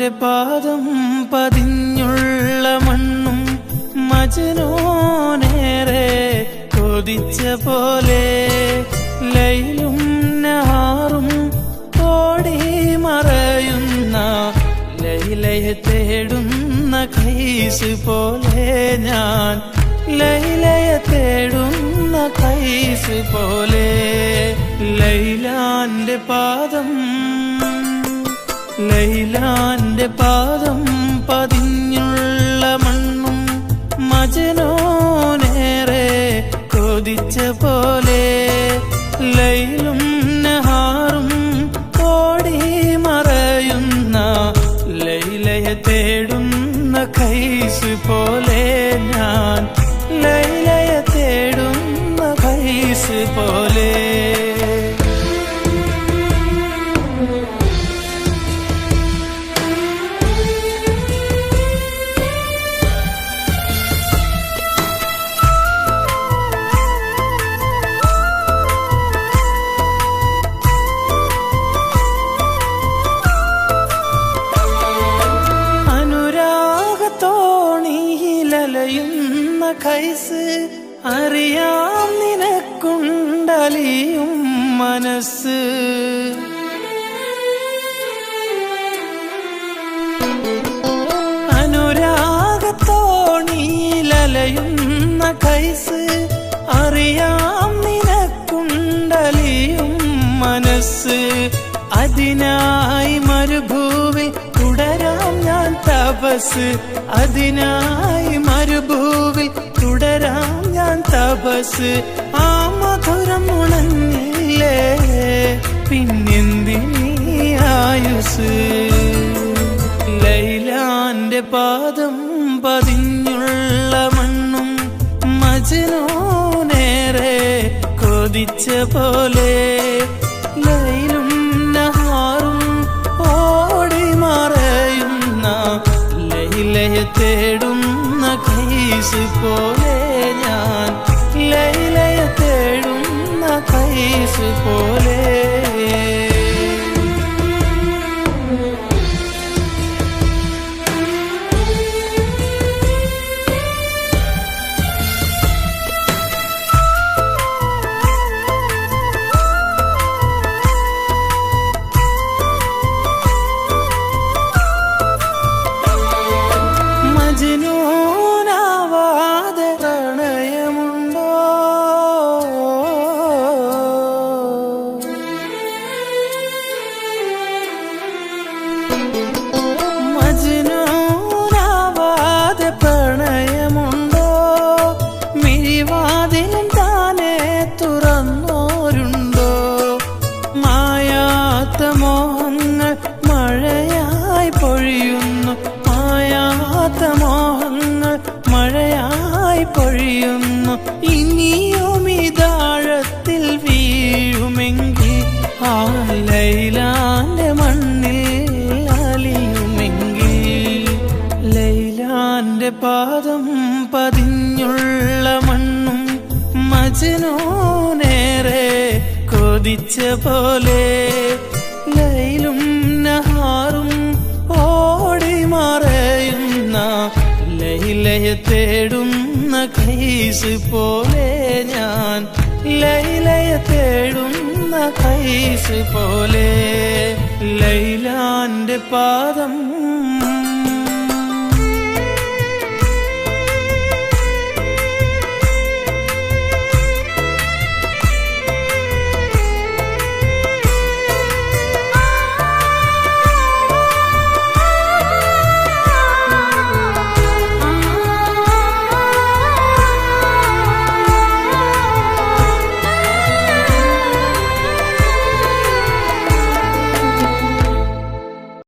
ലൈലാന്റെ പാദം പതിഞ്ഞുള്ള മണ്ണും മജ്നൂനേറെ കൊതിച്ച പോലെ ലൈലും നഹാറും ഓടി മറയുന്ന ലൈലയെ തേടുന്ന കൈസ് പോലെ ഞാൻ ലൈലയെ തേടുന്ന കൈസ് പോലെ ലൈലാന്റെ പാദം പതിഞ്ഞുള്ള മണ്ണും മജ്നൂനേറെ കൊതിച്ച പോലെ ലൈലും നഹാറും ഓടി മറയുന്ന ലൈലയെ തേടുന്ന കൈസ് പോലെ ഞാൻ ലൈലയെ തേടുന്ന കൈസ് പോലെ ുന്ന കൈസ് അറിയാം നിനക്കുണ്ടലിയും മനസ്സ് അനുരാഗത്തോണിയിലലയുന്ന കൈസ് അറിയാം നിനക്കുണ്ടലിയും മനസ്സ് അതിനായി മരുഭൂവിൽ തുടരാം ഞാൻ തപസ് അതിനായി മരുഭൂവിൽ തുടരാം ഞാൻ തപസ് ആ മധുരം ഉണങ്ങില്ലേ പിന്നെന്തിനീ ആയുസ് ലൈലാന്റെ പാദം പതിഞ്ഞുള്ള മണ്ണും മജ്നൂനേറെ കൊതിച്ച പോലെ ലൈലും നഹാറും ഓടി മറയുന്ന ലൈലയെ തേടുന്ന കൈസ് പോലെ ഞാൻ ലൈലയെ തേടുന്ന കൈസ് പോലെ മജ്നൂനാവാതെ പ്രണയമുണ്ടോ മജ്നൂനാവാതെ പ്രണയമുണ്ടോ മിഴിവാതിലും താനെ തുറന്നോരുണ്ടോ മായാത്ത മോഹങ്ങൾ മഴയായി പൊഴിയുന്നു മായാത്ത മോഹങ്ങൾ മഴയായി പൊഴിയുന്നു ഇനിയും ഇതാഴത്തിൽ വീഴുമെങ്കിൽ ആ ലൈലാന്റെ മണ്ണിൽ അലിയുമെങ്കിൽ ലൈലാന്റെ പാദം പതിഞ്ഞുള്ള മണ്ണും മജ്നൂനേറെ കൊതിച്ച പോലെ ലൈലും നഹാറും ഓടി മറയുന്ന ലൈലയെ തേടുന്ന കൈസ് പോലെ ഞാൻ ലൈലയെ തേടുന്ന കൈസ് പോലെ ലൈലാന്റെ പാദം